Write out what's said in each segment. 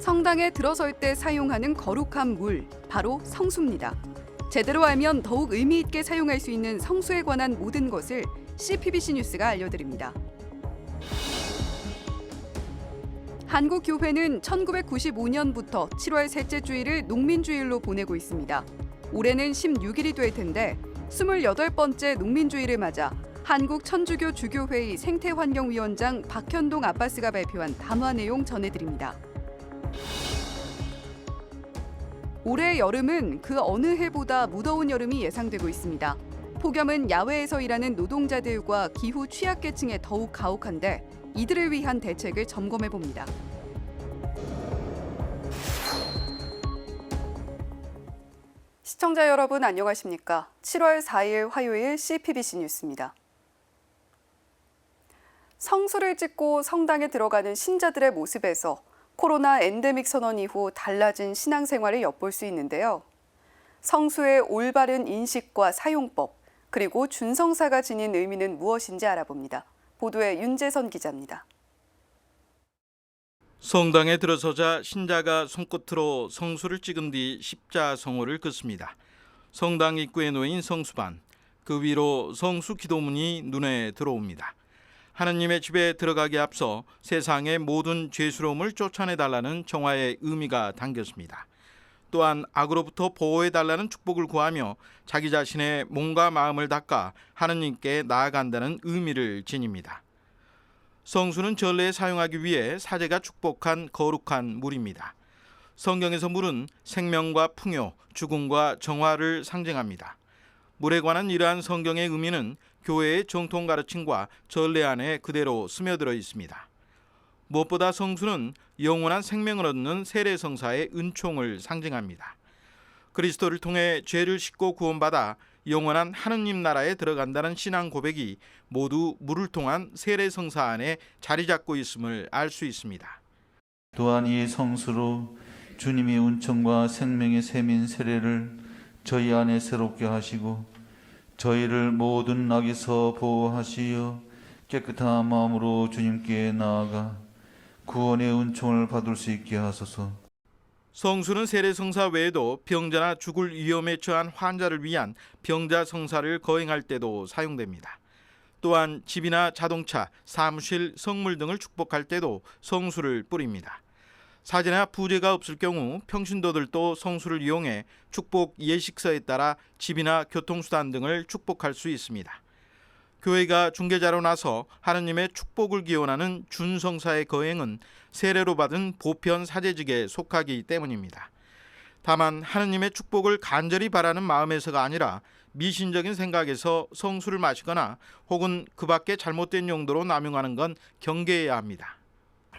성당에 들어설 때 사용하는 거룩한 물, 바로 성수입니다. 제대로 알면 더욱 의미 있게 사용할 수 있는 성수에 관한 모든 것을 CPBC 뉴스가 알려드립니다. 한국 교회는 1995년부터 7월 셋째 주일을 농민주일로 보내고 있습니다. 올해는 16일이 될 텐데 28번째 농민주일을 맞아 한국 천주교 주교회의 생태환경위원장 박현동 아빠스가 발표한 담화 내용 전해드립니다. 올해 여름은 그 어느 해보다 무더운 여름이 예상되고 있습니다. 폭염은 야외에서 일하는 노동자들과 기후 취약계층에 더욱 가혹한데 이들을 위한 대책을 점검해 봅니다. 시청자 여러분 안녕하십니까? 7월 4일 화요일 CPBC 뉴스입니다. 성수를 찍고 성당에 들어가는 신자들의 모습에서 코로나 엔데믹 선언 이후 달라진 신앙생활을 엿볼 수 있는데요. 성수의 올바른 인식과 사용법, 그리고 준성사가 지닌 의미는 무엇인지 알아봅니다. 보도에 윤재선 기자입니다. 성당에 들어서자 신자가 손끝으로 성수를 찍은 뒤 십자성호를 긋습니다. 성당 입구에 놓인 성수반, 그 위로 성수 기도문이 눈에 들어옵니다. 하느님의 집에 들어가기에 앞서 세상의 모든 죄스러움을 쫓아내달라는 정화의 의미가 담겼습니다. 또한 악으로부터 보호해달라는 축복을 구하며 자기 자신의 몸과 마음을 닦아 하느님께 나아간다는 의미를 지닙니다. 성수는 전례에 사용하기 위해 사제가 축복한 거룩한 물입니다. 성경에서 물은 생명과 풍요, 죽음과 정화를 상징합니다. 물에 관한 이러한 성경의 의미는 교회의 정통 가르침과 전례 안에 그대로 스며들어 있습니다. 무엇보다 성수는 영원한 생명을 얻는 세례성사의 은총을 상징합니다. 그리스도를 통해 죄를 씻고 구원받아 영원한 하느님 나라에 들어간다는 신앙 고백이 모두 물을 통한 세례성사 안에 자리 잡고 있음을 알 수 있습니다. 또한 이 성수로 주님이 은총과 생명의 샘인 세례를 저희 안에 새롭게 하시고 저희를 모든 악에서 보호하시어 깨끗한 마음으로 주님께 나아가 구원의 은총을 받을 수 있게 하소서. 성수는 세례성사 외에도 병자나 죽을 위험에 처한 환자를 위한 병자성사를 거행할 때도 사용됩니다. 또한 집이나 자동차, 사무실, 성물 등을 축복할 때도 성수를 뿌립니다. 사제나 부제가 없을 경우 평신도들도 성수를 이용해 축복 예식서에 따라 집이나 교통수단 등을 축복할 수 있습니다. 교회가 중개자로 나서 하느님의 축복을 기원하는 준성사의 거행은 세례로 받은 보편 사제직에 속하기 때문입니다. 다만 하느님의 축복을 간절히 바라는 마음에서가 아니라 미신적인 생각에서 성수를 마시거나 혹은 그 밖에 잘못된 용도로 남용하는 건 경계해야 합니다.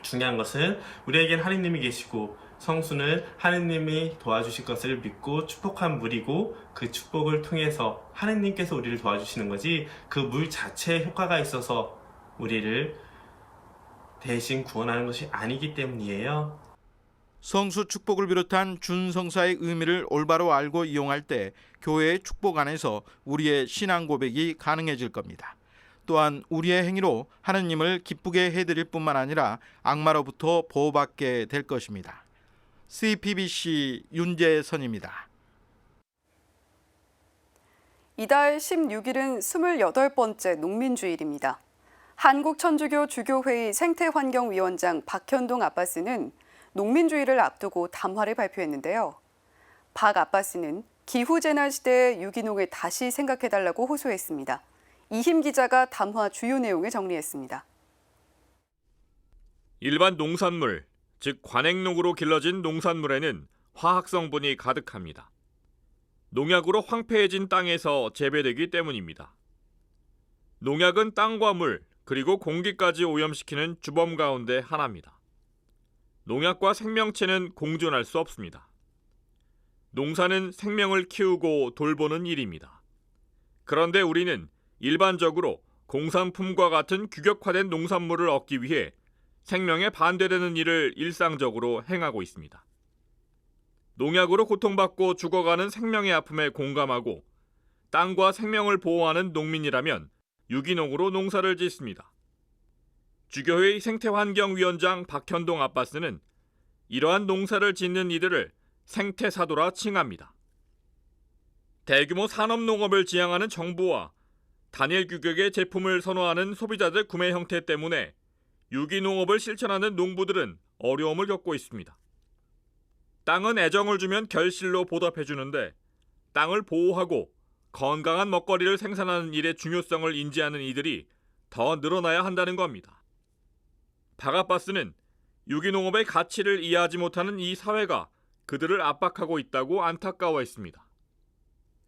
중요한 것은 우리에겐 하느님이 계시고 성수는 하느님이 도와주실 것을 믿고 축복한 물이고 그 축복을 통해서 하느님께서 우리를 도와주시는 거지 그 물 자체에 효과가 있어서 우리를 대신 구원하는 것이 아니기 때문이에요. 성수 축복을 비롯한 준성사의 의미를 올바로 알고 이용할 때 교회의 축복 안에서 우리의 신앙 고백이 가능해질 겁니다. 또한 우리의 행위로 하느님을 기쁘게 해드릴 뿐만 아니라 악마로부터 보호받게 될 것입니다. CPBC 윤재선입니다. 이달 16일은 28번째 농민주일입니다. 한국천주교 주교회의 생태환경위원장 박현동 아빠스는 농민주일을 앞두고 담화를 발표했는데요. 박 아빠스는 기후재난 시대의 유기농을 다시 생각해달라고 호소했습니다. 이힘 기자가 담화 주요 내용을 정리했습니다. 일반 농산물, 즉 관행농으로 길러진 농산물에는 화학 성분이 가득합니다. 농약으로 황폐해진 땅에서 재배되기 때문입니다. 농약은 땅과 물, 그리고 공기까지 오염시키는 주범 가운데 하나입니다. 농약과 생명체는 공존할 수 없습니다. 농사는 생명을 키우고 돌보는 일입니다. 그런데 우리는 일반적으로 공산품과 같은 규격화된 농산물을 얻기 위해 생명에 반대되는 일을 일상적으로 행하고 있습니다. 농약으로 고통받고 죽어가는 생명의 아픔에 공감하고 땅과 생명을 보호하는 농민이라면 유기농으로 농사를 짓습니다. 주교회의 생태환경위원장 박현동 아빠스는 이러한 농사를 짓는 이들을 생태사도라 칭합니다. 대규모 산업농업을 지향하는 정부와 단일 규격의 제품을 선호하는 소비자들 구매 형태 때문에 유기농업을 실천하는 농부들은 어려움을 겪고 있습니다. 땅은 애정을 주면 결실로 보답해주는데 땅을 보호하고 건강한 먹거리를 생산하는 일의 중요성을 인지하는 이들이 더 늘어나야 한다는 겁니다. 바가바스는 유기농업의 가치를 이해하지 못하는 이 사회가 그들을 압박하고 있다고 안타까워했습니다.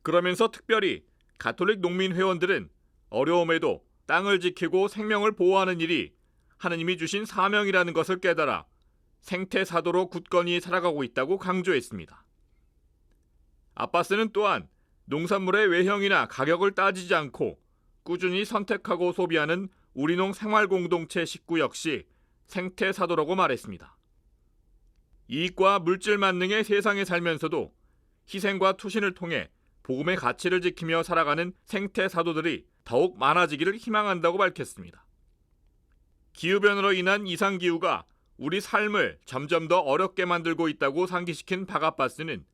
그러면서 특별히 가톨릭 농민 회원들은 어려움에도 땅을 지키고 생명을 보호하는 일이 하느님이 주신 사명이라는 것을 깨달아 생태사도로 굳건히 살아가고 있다고 강조했습니다. 아바스는 또한 농산물의 외형이나 가격을 따지지 않고 꾸준히 선택하고 소비하는 우리농 생활공동체 식구 역시 생태사도라고 말했습니다. 이익과 물질 만능의 세상에 살면서도 희생과 투신을 통해 복음의 가치를 지키며 살아가는 생태사도들이 더욱 많아지기를 희망한다고 밝혔습니다. 기후변화로 인한 이상기후가 우리 삶을 점점 더 어렵게 만들고 있다고 상기시킨 바가바스는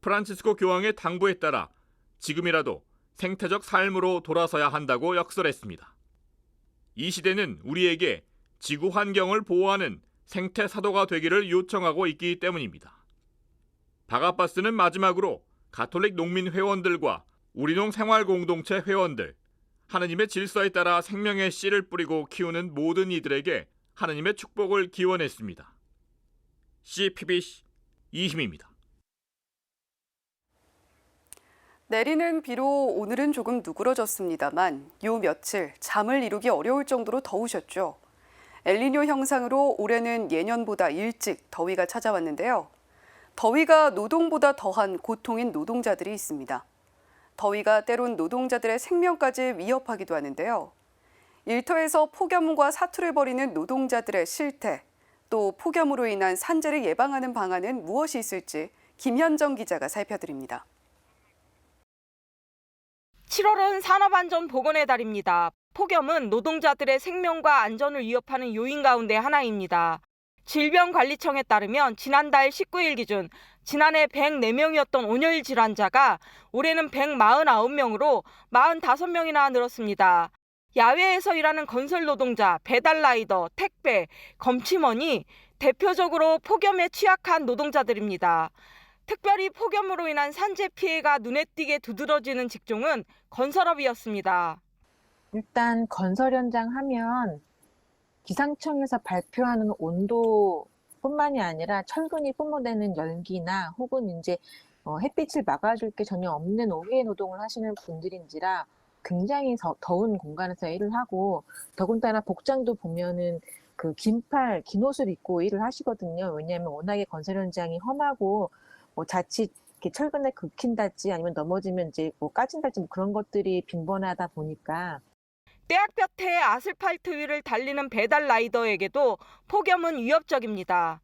프란치스코 교황의 당부에 따라 지금이라도 생태적 삶으로 돌아서야 한다고 역설했습니다. 이 시대는 우리에게 지구 환경을 보호하는 생태사도가 되기를 요청하고 있기 때문입니다. 바가바스는 마지막으로 가톨릭 농민 회원들과 우리농 생활공동체 회원들, 하느님의 질서에 따라 생명의 씨를 뿌리고 키우는 모든 이들에게 하느님의 축복을 기원했습니다. CPBC 이힘입니다. 내리는 비로 오늘은 조금 누그러졌습니다만 요 며칠 잠을 이루기 어려울 정도로 더우셨죠. 엘니뇨 현상으로 올해는 예년보다 일찍 더위가 찾아왔는데요. 더위가 노동보다 더한 고통인 노동자들이 있습니다. 더위가 때론 노동자들의 생명까지 위협하기도 하는데요. 일터에서 폭염과 사투를 벌이는 노동자들의 실태, 또 폭염으로 인한 산재를 예방하는 방안은 무엇이 있을지 김현정 기자가 살펴드립니다. 7월은 산업안전보건의 달입니다. 폭염은 노동자들의 생명과 안전을 위협하는 요인 가운데 하나입니다. 질병관리청에 따르면 지난달 19일 기준 지난해 104명이었던 온열 질환자가 올해는 149명으로 45명이나 늘었습니다. 야외에서 일하는 건설 노동자, 배달라이더, 택배, 검침원이 대표적으로 폭염에 취약한 노동자들입니다. 특별히 폭염으로 인한 산재 피해가 눈에 띄게 두드러지는 직종은 건설업이었습니다. 일단 건설 현장 하면 기상청에서 발표하는 온도뿐만이 아니라 철근이 뿜어내는 열기나 혹은 이제 햇빛을 막아줄 게 전혀 없는 오후에 노동을 하시는 분들인지라 굉장히 더운 공간에서 일을 하고, 더군다나 복장도 보면은 그 긴 옷을 입고 일을 하시거든요. 왜냐하면 워낙에 건설 현장이 험하고 자칫 이렇게 철근에 긁힌달지 아니면 넘어지면 이제 까진달지 그런 것들이 빈번하다 보니까. 떼약볕에 아스팔트 위를 달리는 배달 라이더에게도 폭염은 위협적입니다.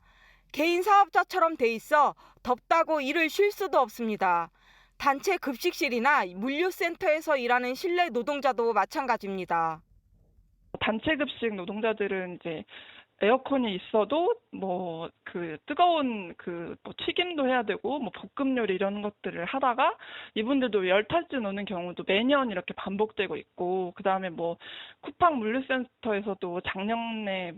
개인 사업자처럼 돼 있어 덥다고 일을 쉴 수도 없습니다. 단체 급식실이나 물류센터에서 일하는 실내 노동자도 마찬가지입니다. 단체 급식 노동자들은 이제 에어컨이 있어도 뜨거운 튀김도 해야 되고 볶음 요리 이런 것들을 하다가 이분들도 열탈진 오는 경우도 매년 이렇게 반복되고 있고, 그다음에 쿠팡 물류센터에서도 작년에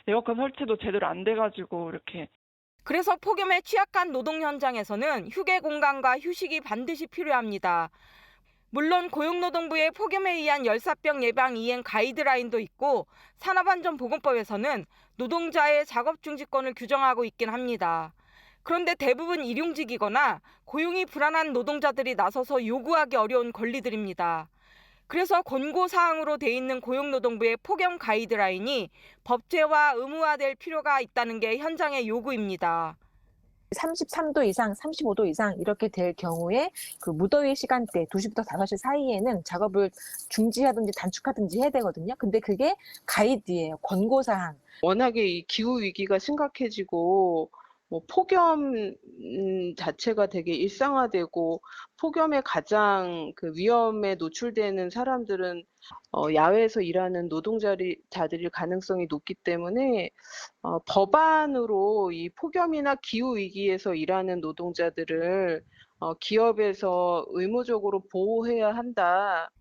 에어컨 설치도 제대로 안 돼가지고 이렇게. 그래서 폭염에 취약한 노동 현장에서는 휴게 공간과 휴식이 반드시 필요합니다. 물론 고용노동부의 폭염에 의한 열사병 예방 이행 가이드라인도 있고 산업안전보건법에서는 노동자의 작업 중지권을 규정하고 있긴 합니다. 그런데 대부분 일용직이거나 고용이 불안한 노동자들이 나서서 요구하기 어려운 권리들입니다. 그래서 권고사항으로 돼 있는 고용노동부의 폭염 가이드라인이 법제와 의무화될 필요가 있다는 게 현장의 요구입니다. 33도 이상, 35도 이상 이렇게 될 경우에 그 무더위 시간대 2시부터 5시 사이에는 작업을 중지하든지 단축하든지 해야 되거든요. 근데 그게 가이드예요. 권고사항. 워낙에 이 기후 위기가 심각해지고 뭐 폭염 자체가 되게 일상화되고 폭염에 가장 그 위험에 노출되는 사람들은 야외에서 일하는 자들일 가능성이 높기 때문에 법안으로 이 폭염이나 기후 위기에서 일하는 노동자들을 기업에서 의무적으로 보호해야 한다.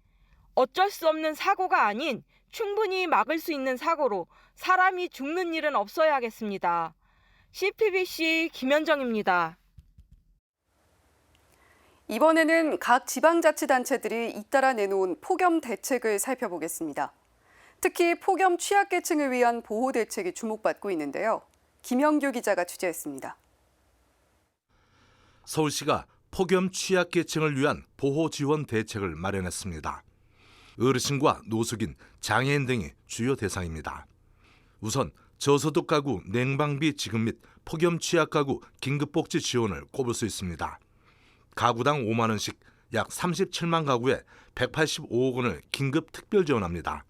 어쩔 수 없는 사고가 아닌 충분히 막을 수 있는 사고로 사람이 죽는 일은 없어야겠습니다. CPBC 김현정입니다. 이번에는 각 지방자치단체들이 잇따라 내놓은 폭염 대책을 살펴보겠습니다. 특히 폭염 취약계층을 위한 보호 대책이 주목받고 있는데요. 김영규 기자가 취재했습니다. 서울시가 폭염 취약계층을 위한 보호 지원 대책을 마련했습니다. 어르신과 노숙인, 장애인 등이 주요 대상입니다. 우선 저소득 가구 냉방비 지급 및 폭염 취약 가구 긴급복지 지원을 꼽을 수 있습니다. 가구당 5만 원씩 약 37만 가구에 185억 원을 긴급 특별 지원합니다.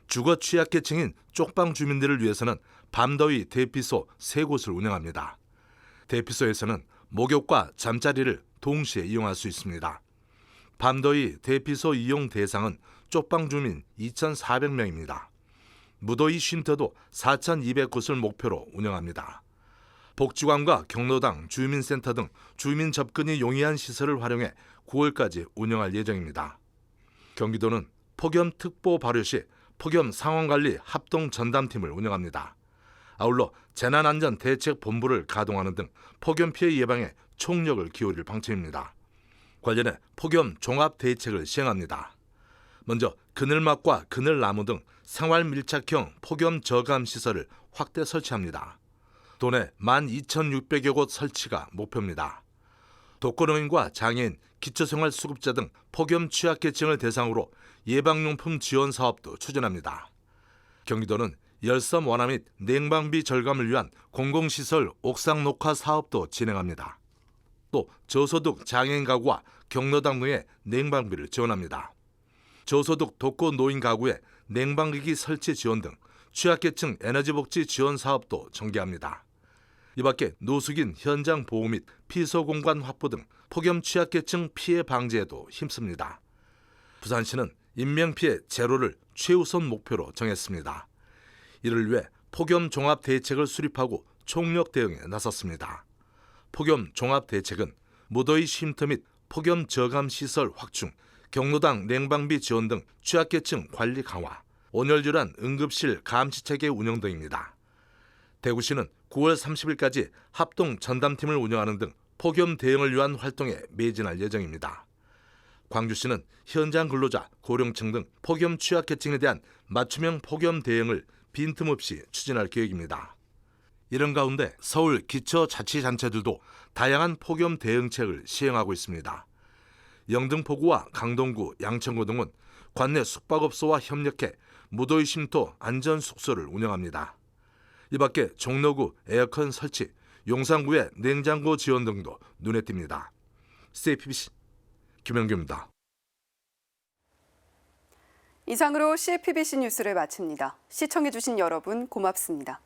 주거 취약계층인 쪽방 주민들을 위해서는 밤더위 대피소 3곳을 운영합니다. 대피소에서는 목욕과 잠자리를 동시에 이용할 수 있습니다. 밤더위 대피소 이용 대상은 쪽방 주민 2,400명입니다. 무더위 쉼터도 4,200곳을 목표로 운영합니다. 복지관과 경로당, 주민센터 등 주민 접근이 용이한 시설을 활용해 9월까지 운영할 예정입니다. 경기도는 폭염 특보 발효 시 폭염 상황관리 합동 전담팀을 운영합니다. 아울러 재난안전대책본부를 가동하는 등 폭염 피해 예방에 총력을 기울일 방침입니다. 관련해 폭염 종합대책을 시행합니다. 먼저 그늘막과 그늘나무 등 생활 밀착형 폭염 저감 시설을 확대 설치합니다. 도내 12,600여 곳 설치가 목표입니다. 독거노인과 장애인, 기초생활수급자 등 폭염 취약계층을 대상으로 예방용품 지원 사업도 추진합니다. 경기도는 열섬 완화 및 냉방비 절감을 위한 공공시설 옥상 녹화 사업도 진행합니다. 또 저소득 장애인 가구와 경로당 등의 냉방비를 지원합니다. 저소득 독거노인 가구에 냉방기기 설치 지원 등 취약계층 에너지복지 지원 사업도 전개합니다. 이 밖에 노숙인 현장 보호 및 피서공간 확보 등 폭염 취약계층 피해 방지에도 힘씁니다. 부산시는 인명피해 제로를 최우선 목표로 정했습니다. 이를 위해 폭염 종합대책을 수립하고 총력 대응에 나섰습니다. 폭염 종합대책은 무더위 쉼터 및 폭염 저감 시설 확충, 경로당 냉방비 지원 등 취약계층 관리 강화, 온열질환 응급실 감시체계 운영 등입니다. 대구시는 9월 30일까지 합동 전담팀을 운영하는 등 폭염 대응을 위한 활동에 매진할 예정입니다. 광주시는 현장 근로자, 고령층 등 폭염 취약계층에 대한 맞춤형 폭염 대응을 빈틈없이 추진할 계획입니다. 이런 가운데 서울 기초자치단체들도 다양한 폭염 대응책을 시행하고 있습니다. 영등포구와 강동구, 양천구 등은 관내 숙박업소와 협력해 무더위 쉼터 안전숙소를 운영합니다. 이 밖에 종로구 에어컨 설치, 용산구의 냉장고 지원 등도 눈에 띕니다. CPBC 김영규입니다. 이상으로 CPBC 뉴스를 마칩니다. 시청해주신 여러분 고맙습니다.